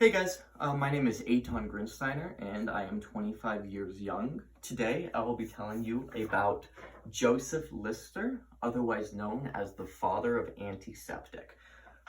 Hey guys, my name is Eitan Grinsteiner and I am 25 years young. Today I will be telling you about Joseph Lister, otherwise known as the father of antiseptic.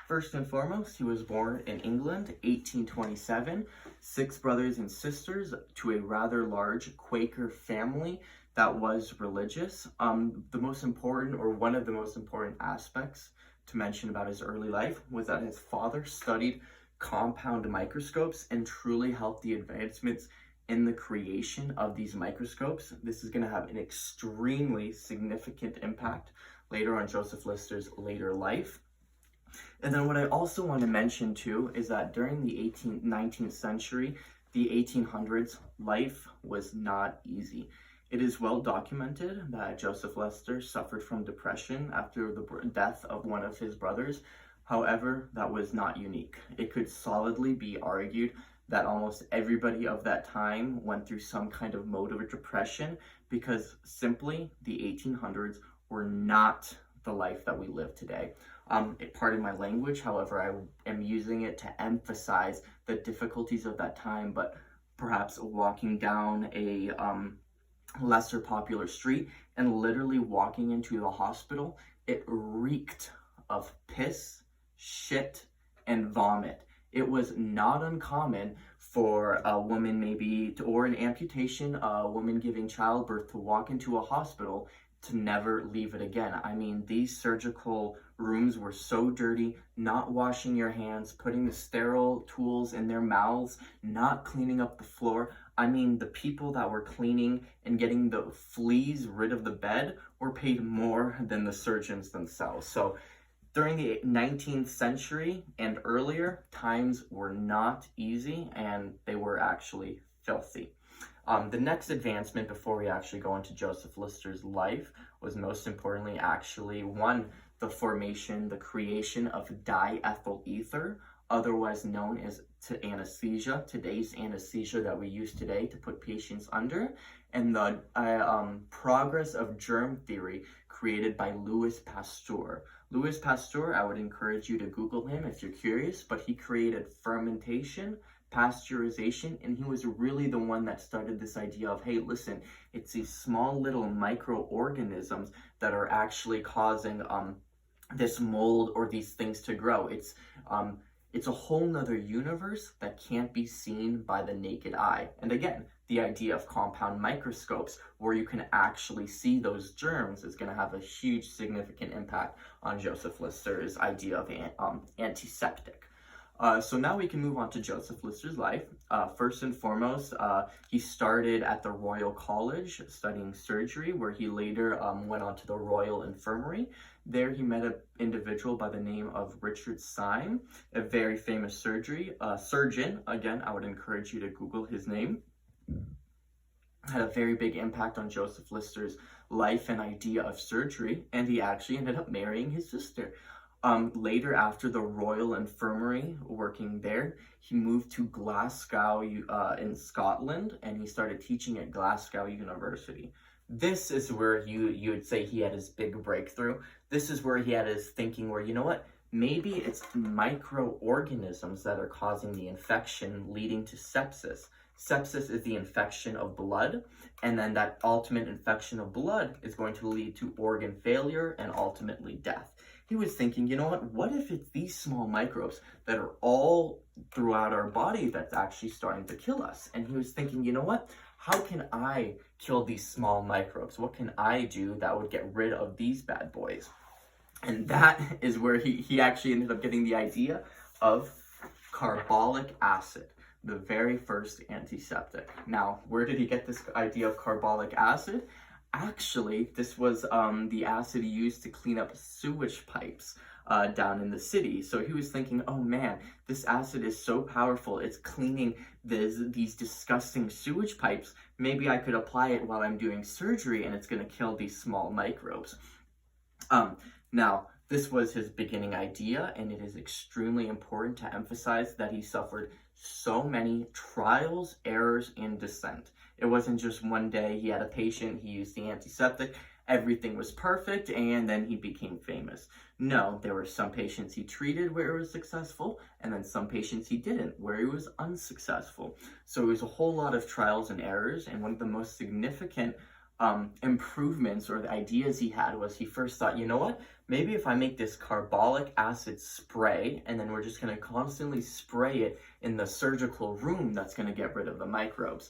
First and foremost, he was born in England, 1827, six brothers and sisters to a rather large Quaker family that was religious. The most important, or one of the most important aspects to mention about his early life was that his father studied compound microscopes and truly helped the advancements in the creation of these microscopes. This is going to have an extremely significant impact later on Joseph Lister's later life. And then what I also want to mention too is that during the 19th century, the 1800s, life was not easy. It is well documented that Joseph Lister suffered from depression after the death of one of his brothers. However, that was not unique. It could solidly be argued that almost everybody of that time went through some kind of mode of depression because simply the 1800s were not the life that we live today. Pardon my language, however, I am using it to emphasize the difficulties of that time, but perhaps walking down a lesser popular street and literally walking into the hospital, it reeked of piss, shit, and vomit. It was not uncommon for a woman or an amputation, a woman giving childbirth to walk into a hospital to never leave it again. I mean, these surgical rooms were so dirty, not washing your hands, putting the sterile tools in their mouths, not cleaning up the floor. I mean, the people that were cleaning and getting the fleas rid of the bed were paid more than the surgeons themselves. So during the 19th century and earlier, times were not easy and they were actually filthy. The next advancement before we actually go into Joseph Lister's life was most importantly the creation of diethyl ether, otherwise known as anesthesia, today's anesthesia that we use today to put patients under, and the progress of germ theory created by Louis Pasteur. Louis Pasteur, I would encourage you to Google him if you're curious, but he created fermentation, pasteurization, and he was really the one that started this idea of, hey, listen, it's these small little microorganisms that are actually causing this mold or these things to grow. It's a whole nother universe that can't be seen by the naked eye. And again, the idea of compound microscopes where you can actually see those germs is going to have a huge significant impact on Joseph Lister's idea of antiseptic. So now we can move on to Joseph Lister's life. First and foremost, he started at the Royal College studying surgery, where he later went on to the Royal Infirmary. There he met an individual by the name of Richard Syme, a very famous surgeon. Again, I would encourage you to Google his name. Had a very big impact on Joseph Lister's life and idea of surgery, and he actually ended up marrying his sister. Later, after the Royal Infirmary, working there, he moved to Glasgow in Scotland, and he started teaching at Glasgow University. This is where you would say he had his big breakthrough. This is where he had his thinking where, you know what, maybe it's microorganisms that are causing the infection leading to sepsis. Sepsis is the infection of blood, and then that ultimate infection of blood is going to lead to organ failure and ultimately death. He was thinking, you know what if it's these small microbes that are all throughout our body that's actually starting to kill us? And he was thinking, you know what, how can I kill these small microbes? What can I do that would get rid of these bad boys? And that is where he actually ended up getting the idea of carbolic acid, the very first antiseptic. Now, where did he get this idea of carbolic acid? Actually, this was the acid used to clean up sewage pipes down in the city. So he was thinking, oh man, this acid is so powerful, it's cleaning these disgusting sewage pipes. Maybe I could apply it while I'm doing surgery and it's going to kill these small microbes. Now, this was his beginning idea, and it is extremely important to emphasize that he suffered so many trials, errors, and dissent. It wasn't just one day he had a patient, he used the antiseptic, everything was perfect and then he became famous. No, there were some patients he treated where it was successful, and then some patients he didn't, where he was unsuccessful. So it was a whole lot of trials and errors, and one of the most significant improvements or the ideas he had was he first thought, you know what, maybe if I make this carbolic acid spray and then we're just going to constantly spray it in the surgical room, that's going to get rid of the microbes.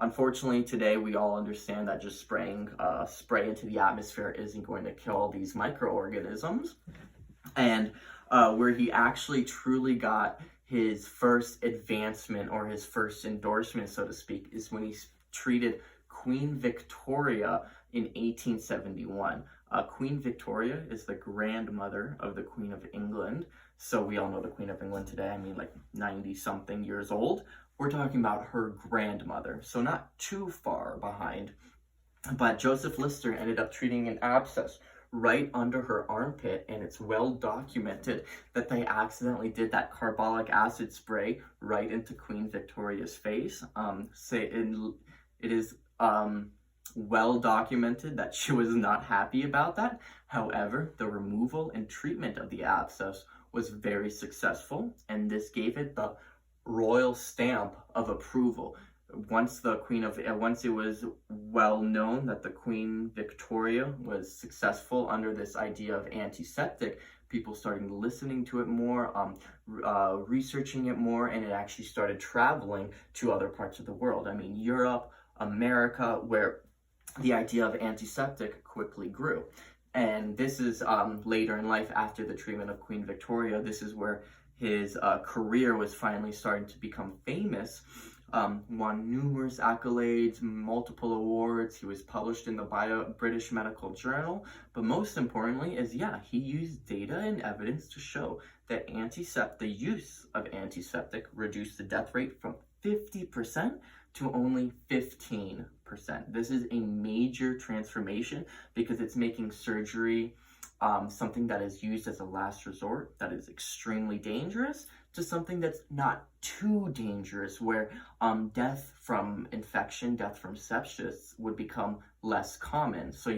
Unfortunately, today we all understand that just spraying spray into the atmosphere isn't going to kill these microorganisms. And where he actually truly got his first advancement or his first endorsement, so to speak, is when he treated Queen Victoria in 1871. Queen Victoria is the grandmother of the Queen of England. So we all know the Queen of England today, I mean like 90-something years old. We're talking about her grandmother, so not too far behind. But Joseph Lister ended up treating an abscess right under her armpit, and it's well documented that they accidentally did that carbolic acid spray right into Queen Victoria's face. It is well documented that she was not happy about that. However, the removal and treatment of the abscess was very successful, and this gave it the royal stamp of approval. Once it was well known that the Queen Victoria was successful under this idea of antiseptic, people started listening to it more, researching it more, and it actually started traveling to other parts of the world. I mean, Europe, America, where the idea of antiseptic quickly grew. And this is later in life, after the treatment of Queen Victoria, this is where his career was finally starting to become famous. Won numerous accolades, multiple awards. He was published in the British Medical Journal. But most importantly is, he used data and evidence to show that the use of antiseptic reduced the death rate from 50% to only 15%. This is a major transformation because it's making surgery something that is used as a last resort, that is extremely dangerous, to something that's not too dangerous, where death from infection, death from sepsis would become less common. So,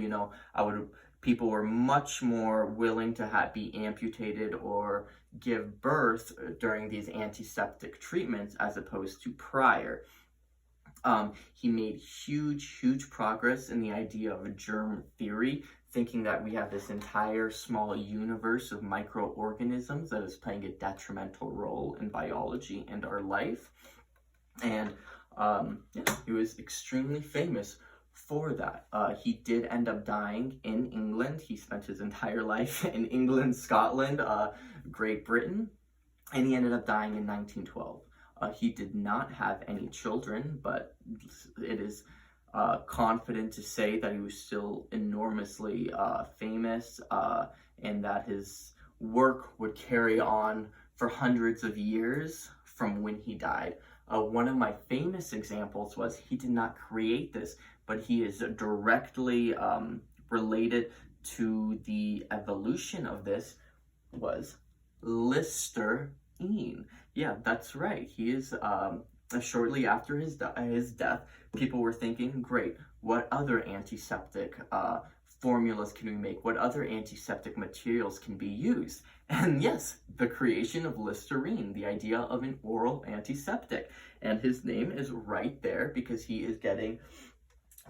people were much more willing to be amputated or give birth during these antiseptic treatments as opposed to prior. He made huge progress in the idea of germ theory, thinking that we have this entire small universe of microorganisms that is playing a detrimental role in biology and our life. And he was extremely famous for that. He did end up dying in England. He spent his entire life in England, Scotland, Great Britain, and he ended up dying in 1912. He did not have any children, but it is confident to say that he was still enormously famous, and that his work would carry on for hundreds of years from when he died. One of my famous examples was, he did not create this, but he is directly related to the evolution of this, was Listerine. Yeah, that's right. He is shortly after his death, people were thinking, great, what other antiseptic formulas can we make? What other antiseptic materials can be used? And yes, the creation of Listerine, the idea of an oral antiseptic. And his name is right there because he is getting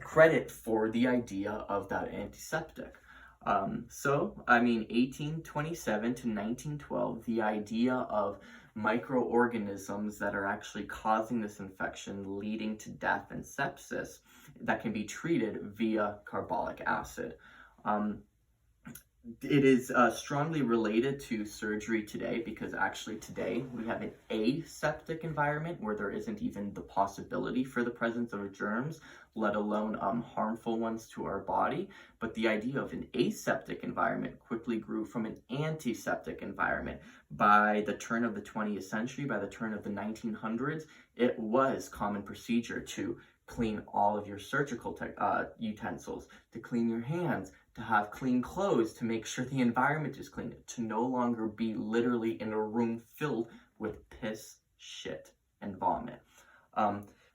credit for the idea of that antiseptic. 1827 to 1912, the idea of microorganisms that are actually causing this infection, leading to death and sepsis, that can be treated via carbolic acid. It is strongly related to surgery today, because actually today we have an aseptic environment where there isn't even the possibility for the presence of germs, let alone harmful ones to our body. But the idea of an aseptic environment quickly grew from an antiseptic environment. By the turn of the 20th century, by the turn of the 1900s, it was common procedure to clean all of your surgical utensils, to clean your hands, to have clean clothes, to make sure the environment is clean, to no longer be literally in a room filled with piss, shit, and vomit.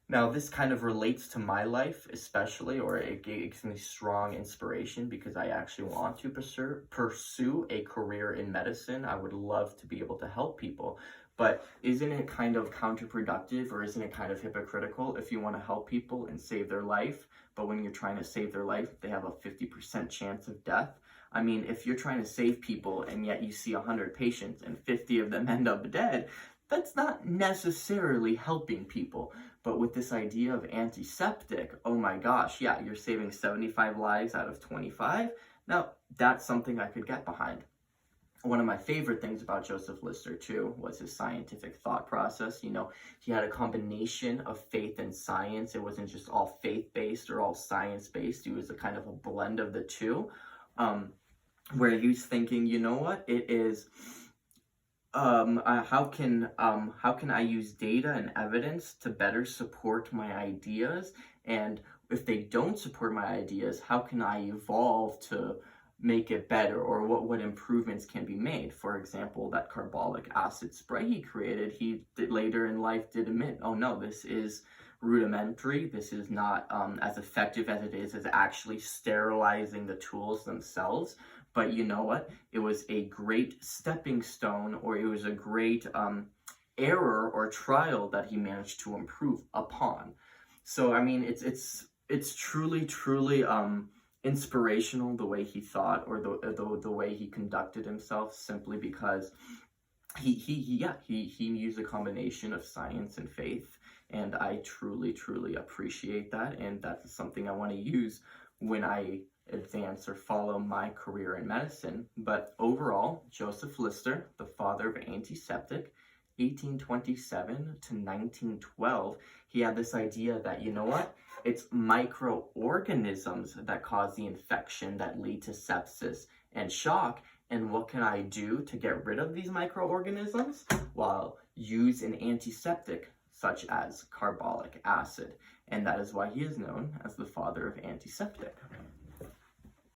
Now, Now, this kind of relates to my life, especially, or it gives me strong inspiration because I actually want to pursue a career in medicine. I would love to be able to help people. But isn't it kind of counterproductive, or isn't it kind of hypocritical if you want to help people and save their life, but when you're trying to save their life, they have a 50% chance of death? I mean, if you're trying to save people and yet you see 100 patients and 50 of them end up dead, that's not necessarily helping people. But with this idea of antiseptic, oh my gosh, yeah, you're saving 75 lives out of 25. Now, that's something I could get behind. One of my favorite things about Joseph Lister, too, was his scientific thought process. You know, he had a combination of faith and science. It wasn't just all faith-based or all science-based. He was a kind of a blend of the two, where he was thinking, you know what, it is... how can I use data and evidence to better support my ideas? And if they don't support my ideas, how can I evolve to make it better, or what improvements can be made? For example, that carbolic acid spray he created, later in life did admit, oh no, this is rudimentary, this is not as effective as it is as actually sterilizing the tools themselves. But you know what? It was a great stepping stone, or it was a great error or trial that he managed to improve upon. So I mean, it's truly inspirational the way he thought, or the way he conducted himself, simply because he used a combination of science and faith, and I truly appreciate that, and that's something I want to use when I advance or follow my career in medicine. But overall, Joseph Lister, the father of antiseptic, 1827 to 1912, he had this idea that, you know what, it's microorganisms that cause the infection that lead to sepsis and shock, and what can I do to get rid of these microorganisms? Well, use an antiseptic such as carbolic acid, and that is why he is known as the father of antiseptic.